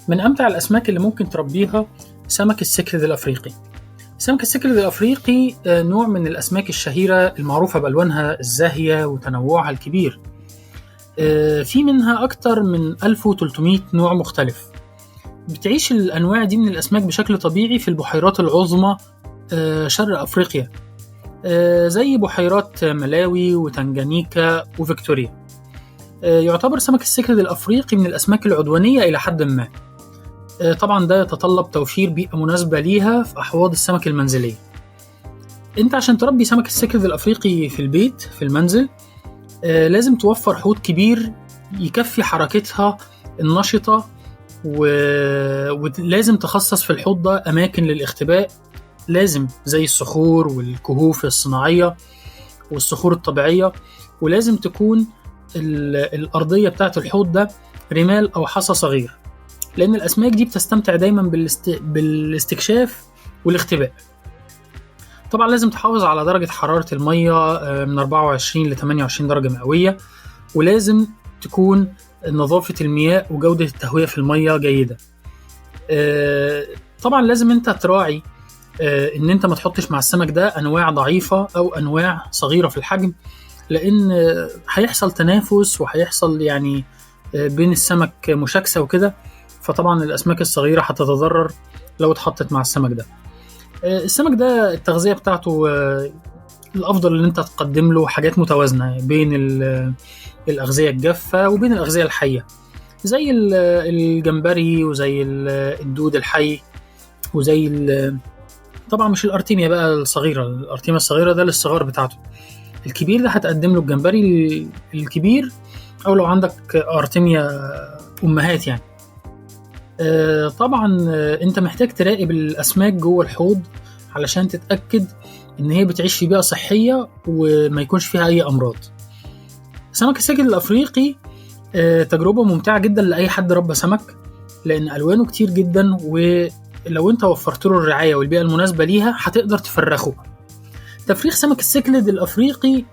من أمتع الأسماك اللي ممكن تربيها سمك السكرد الأفريقي. سمك السكرد الأفريقي نوع من الأسماك الشهيرة المعروفة بألوانها الزاهية وتنوعها الكبير. في منها أكتر من 1300 نوع مختلف. بتعيش الأنواع دي من الأسماك بشكل طبيعي في البحيرات العظمى شرق أفريقيا، زي بحيرات ملاوي وتنجانيكا وفيكتوريا. يعتبر سمك السكرد الأفريقي من الأسماك العدوانية إلى حد ما. طبعا ده يتطلب توفير بيئة مناسبة ليها في أحواض السمك المنزلية. انت عشان تربي سمك السكرد الأفريقي في البيت في المنزل لازم توفر حوض كبير يكفي حركتها النشطة، ولازم تخصص في الحوض ده أماكن للاختباء، لازم زي الصخور والكهوف الصناعية والصخور الطبيعية. ولازم تكون الأرضية بتاعت الحوض ده رمال أو حصى صغير، لأن الأسماك دي بتستمتع دايما بالاستكشاف والاختباء. طبعا لازم تحافظ على درجة حرارة المية من 24 ل 28 درجة مئوية، ولازم تكون نظافة المياه وجودة التهوية في المية جيدة. طبعا لازم انت تراعي ان انت ما تحطش مع السمك ده انواع ضعيفة او انواع صغيرة في الحجم، لان هيحصل تنافس وهيحصل يعني بين السمك مشاكسة وكده، فطبعا الاسماك الصغيرة هتتضرر لو اتحطت مع السمك ده. السمك ده التغذية بتاعته الافضل ان انت تقدم له حاجات متوازنة بين الأغذية الجافة وبين الأغذية الحية، زي الجمبري وزي الدود الحي وزي طبعا مش الأرتيميا بقى الصغيرة، الأرتيميا الصغيرة ده للصغار بتاعته. الكبير ده هتقدم له الجمبري الكبير، أو لو عندك أرتيميا أمهات يعني. طبعا أنت محتاج تراقب الأسماك جوه الحوض علشان تتأكد إن هي بتعيش في بيئة صحية وما يكونش فيها أي أمراض. سمك السكرد الأفريقي تجربة ممتعة جدا لأي حد ربى سمك، لأن ألوانه كتير جدا، ولو أنت وفرت له الرعاية والبيئة المناسبة ليها هتقدر تفرخه. تفريخ سمك السكرد الأفريقي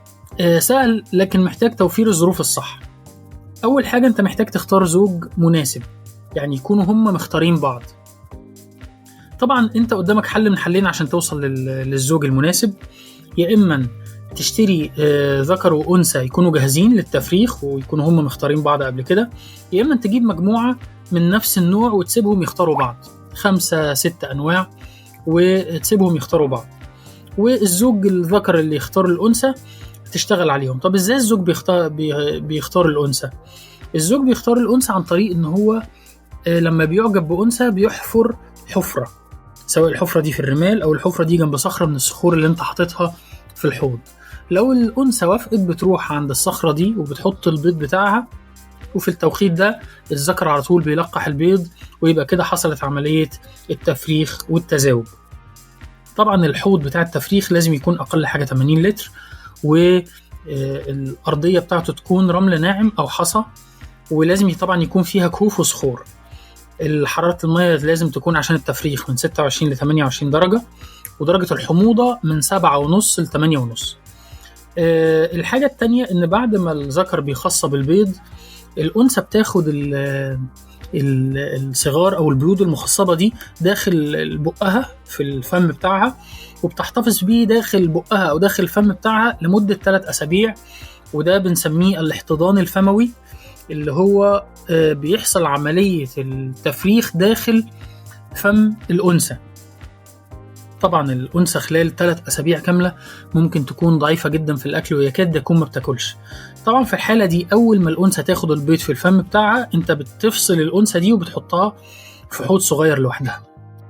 سهل، لكن محتاج توفير الظروف الصح. أول حاجة أنت محتاج تختار زوج مناسب، يعني يكونوا هم مختارين بعض. طبعا أنت قدامك حل من حلين عشان توصل للزوج المناسب. يا إما تشتري ذكر وأنثى يكونوا جاهزين للتفريخ ويكونوا هم مختارين بعض قبل كده، يا إما تجيب مجموعة من نفس النوع وتسيبهم يختاروا بعض، 5-6 أنواع وتسيبهم يختاروا بعض، والزوج الذكر اللي يختار الأنثى تشتغل عليهم. طب إزاي الزوج بيختار الأنثى؟ الزوج بيختار الأنثى عن طريق إن هو لما بيعجب بأنثى بيحفر حفرة، سواء الحفرة دي في الرمال أو الحفرة دي جنب صخرة من الصخور اللي انت حاططها في الحوض. لو الأنثى وافقت بتروح عند الصخرة دي وبتحط البيض بتاعها، وفي التوقيت ده الذكر على طول بيلقح البيض، ويبقى كده حصلت عملية التفريخ والتزاوج. طبعا الحوض بتاع التفريخ لازم يكون أقل حاجة 80 لتر، والأرضية بتاعته تكون رمل ناعم أو حصى، ولازم طبعا يكون فيها كهوف وصخور. حرارة المياه لازم تكون عشان التفريخ من 26 ل 28 درجة، ودرجة الحموضة من 7.5 ل 8.5. الحاجة التانية إن بعد ما الذكر بيخصب البيض، الأنثى بتاخد الصغار أو البيوض المخصبة دي داخل بقها في الفم بتاعها، وبتحتفظ بيه داخل بقها أو داخل الفم بتاعها لمدة 3 أسابيع، وده بنسميه الاحتضان الفموي، اللي هو بيحصل عملية التفريخ داخل فم الأنثى. طبعا الأنثى خلال 3 أسابيع كاملة ممكن تكون ضعيفة جدا في الأكل ويكاد يكون ما بتاكلش. طبعا في الحالة دي أول ما الأنثى تاخد البيض في الفم بتاعها، أنت بتفصل الأنثى دي وبتحطها في حوض صغير لوحدها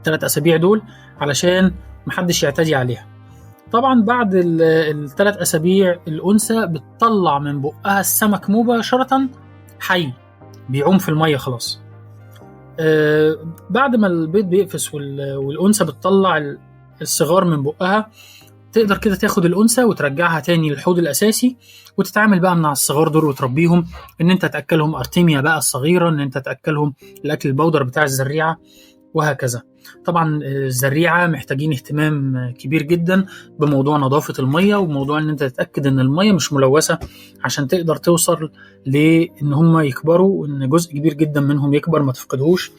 3 أسابيع دول علشان محدش يعتدي عليها. طبعا بعد ال3 أسابيع الأنثى بتطلع من بقها السمك مباشرة حي، بيعوم في المية خلاص. بعد ما البيض بيقفز والأنثى بتطلع الصغار من بقها، تقدر كده تاخد الأنثى وترجعها تاني للحوض الأساسي، وتتعامل بقى مع الصغار دول وتربيهم، إن أنت تأكلهم أرتيميا بقى الصغيرة، إن أنت تأكلهم الأكل البودر بتاع الزريعة، وهكذا. طبعا الزريعة محتاجين اهتمام كبير جدا بموضوع نظافة المية، وموضوع ان انت تتأكد ان المية مش ملوثة، عشان تقدر توصل لان هم يكبروا، وان جزء كبير جدا منهم يكبر ما تفقدهوش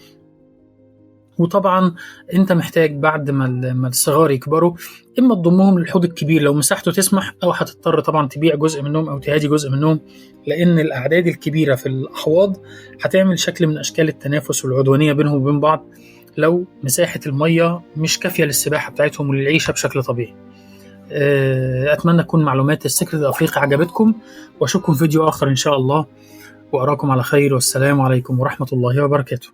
وطبعا انت محتاج بعد ما الصغار يكبروا اما تضمهم للحوض الكبير لو مساحته تسمح، او هتضطر طبعا تبيع جزء منهم او تهادي جزء منهم، لان الاعداد الكبيره في الاحواض هتعمل شكل من اشكال التنافس والعدوانيه بينهم وبين بعض لو مساحه الميه مش كافيه للسباحه بتاعتهم وللعيشه بشكل طبيعي. اتمنى تكون معلومات السكرت الافريقي عجبتكم، واشوفكم في فيديو اخر ان شاء الله، واراكم على خير، والسلام عليكم ورحمه الله وبركاته.